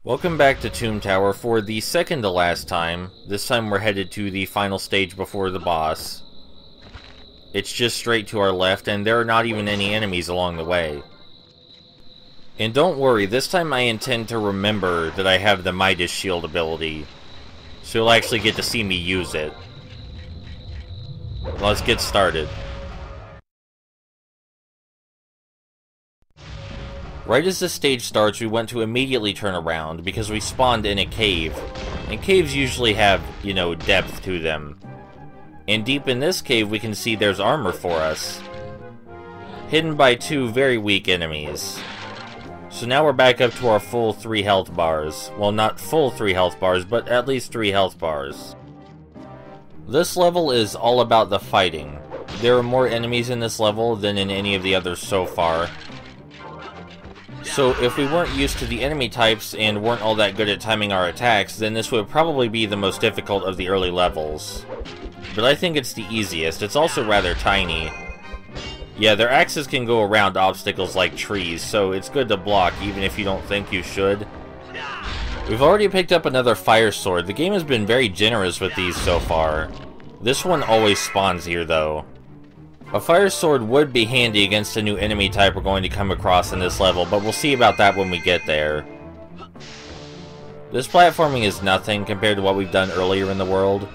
Welcome back to Tomb Tower for the second to last time. This time we're headed to the final stage before the boss. It's just straight to our left, and there are not even any enemies along the way. And don't worry, this time I intend to remember that I have the Midas Shield ability, so you'll actually get to see me use it. Let's get started. Right as the stage starts, we want to immediately turn around, because we spawned in a cave. And caves usually have, depth to them. And deep in this cave, we can see there's armor for us, hidden by two very weak enemies. So now we're back up to our full 3 health bars. Well, not full 3 health bars, but at least 3 health bars. This level is all about the fighting. There are more enemies in this level than in any of the others so far. So if we weren't used to the enemy types and weren't all that good at timing our attacks, then this would probably be the most difficult of the early levels. But I think it's the easiest. It's also rather tiny. Yeah, their axes can go around obstacles like trees, so it's good to block even if you don't think you should. We've already picked up another fire sword. The game has been very generous with these so far. This one always spawns here though. A fire sword would be handy against a new enemy type we're going to come across in this level, but we'll see about that when we get there. This platforming is nothing compared to what we've done earlier in the world.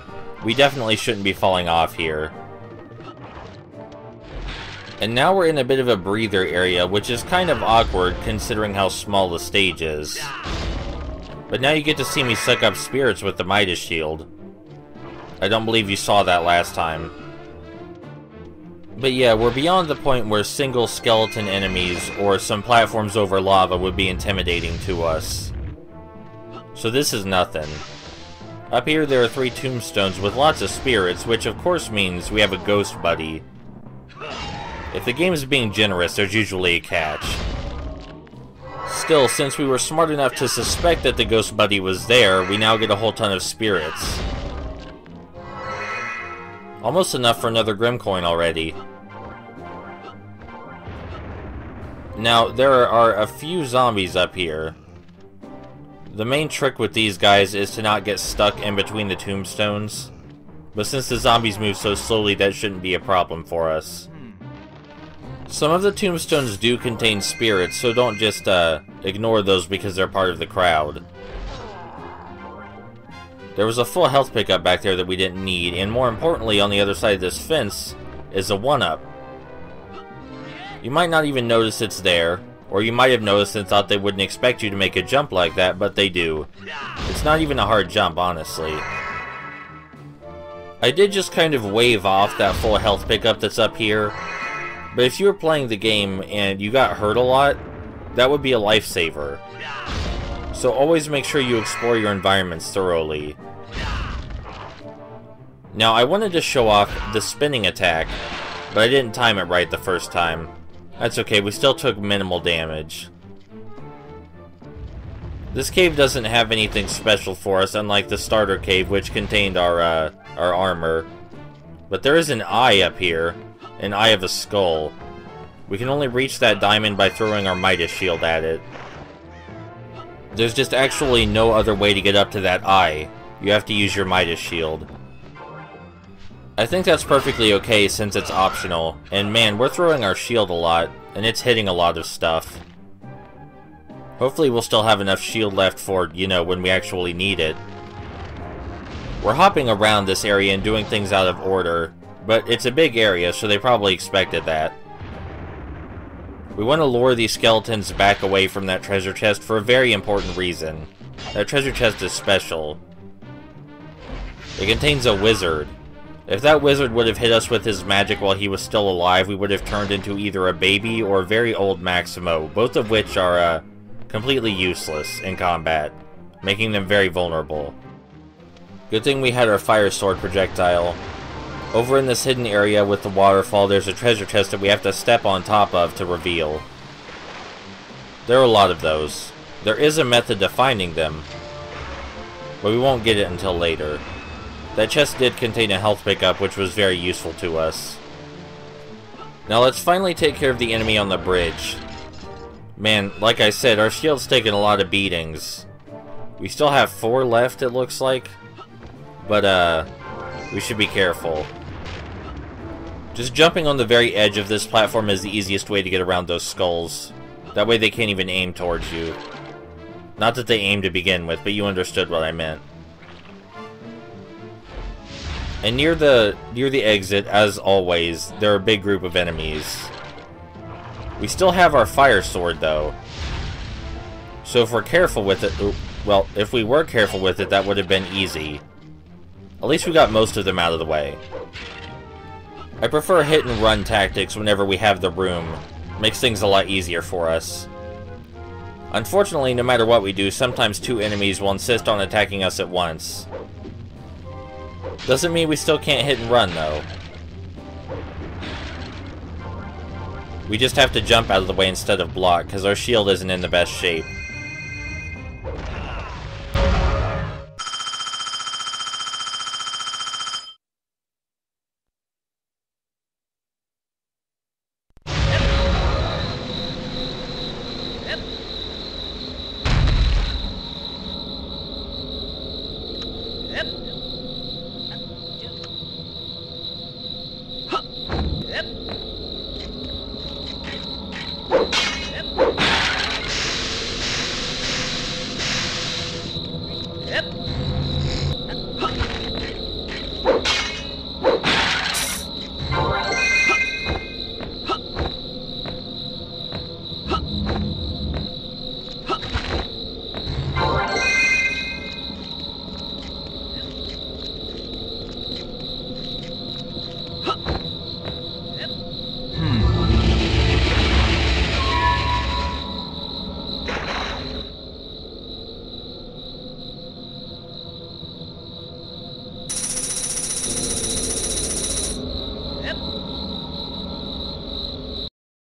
We definitely shouldn't be falling off here. And now we're in a bit of a breather area, which is kind of awkward considering how small the stage is. But now you get to see me suck up spirits with the Midas Shield. I don't believe you saw that last time. But yeah, we're beyond the point where single skeleton enemies or some platforms over lava would be intimidating to us. So this is nothing. Up here there are 3 tombstones with lots of spirits, which of course means we have a ghost buddy. If the game is being generous, there's usually a catch. Still, since we were smart enough to suspect that the ghost buddy was there, we now get a whole ton of spirits. Almost enough for another Grim coin already. Now, there are a few zombies up here. The main trick with these guys is to not get stuck in between the tombstones. But since the zombies move so slowly, that shouldn't be a problem for us. Some of the tombstones do contain spirits, so don't just ignore those because they're part of the crowd. There was a full health pickup back there that we didn't need, and more importantly, on the other side of this fence is a 1-up. You might not even notice it's there, or you might have noticed and thought they wouldn't expect you to make a jump like that, but they do. It's not even a hard jump, honestly. I did just kind of wave off that full health pickup that's up here, but if you were playing the game and you got hurt a lot, that would be a lifesaver. So always make sure you explore your environments thoroughly. Now, I wanted to show off the spinning attack, but I didn't time it right the first time. That's okay, we still took minimal damage. This cave doesn't have anything special for us, unlike the starter cave, which contained our armor. But there is an eye up here, an eye of a skull. We can only reach that diamond by throwing our Midas Shield at it. There's just actually no other way to get up to that eye. You have to use your Midas Shield. I think that's perfectly okay since it's optional, and man, we're throwing our shield a lot, and it's hitting a lot of stuff. Hopefully we'll still have enough shield left for, when we actually need it. We're hopping around this area and doing things out of order, but it's a big area, so they probably expected that. We want to lure these skeletons back away from that treasure chest for a very important reason. That treasure chest is special. It contains a wizard. If that wizard would have hit us with his magic while he was still alive, we would have turned into either a baby or a very old Maximo, both of which are completely useless in combat, making them very vulnerable. Good thing we had our fire sword projectile. Over in this hidden area with the waterfall, there's a treasure chest that we have to step on top of to reveal. There are a lot of those. There is a method to finding them, but we won't get it until later. That chest did contain a health pickup, which was very useful to us. Now let's finally take care of the enemy on the bridge. Man, like I said, our shield's taken a lot of beatings. We still have 4 left, it looks like. But, we should be careful. Just jumping on the very edge of this platform is the easiest way to get around those skulls. That way they can't even aim towards you. Not that they aim to begin with, but you understood what I meant. And near the exit, as always, there are a big group of enemies. We still have our fire sword, though. So if we're careful with it... Well, if we were careful with it, that would have been easy. At least we got most of them out of the way. I prefer hit-and-run tactics whenever we have the room. Makes things a lot easier for us. Unfortunately, no matter what we do, sometimes 2 enemies will insist on attacking us at once. Doesn't mean we still can't hit and run, though. We just have to jump out of the way instead of block, because our shield isn't in the best shape.